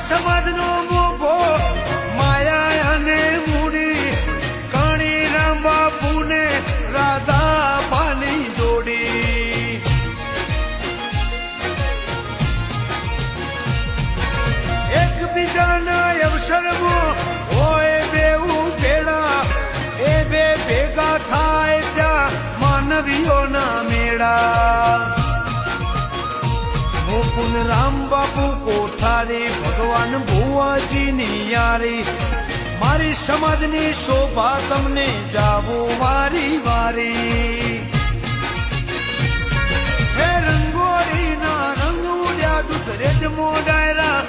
સમાજનો મોભો માયા અને મૂડી કણી રામ બાપુને રાધા પાની જોડી એકબીજાના અવસરમાં હોય બેવું ભેળા એ બે ભેગા થાય ત્યાં માનવીઓના મેળા મુકુંદ રામ બાપુ કોઠારી ભગવાન ભુવાજીની યારી મારી સમાજની શોભા તમને જાવું વારી વારી હે રંગોળીના રંગ ઉડ્યા દૂધ રેજ મોડાયરા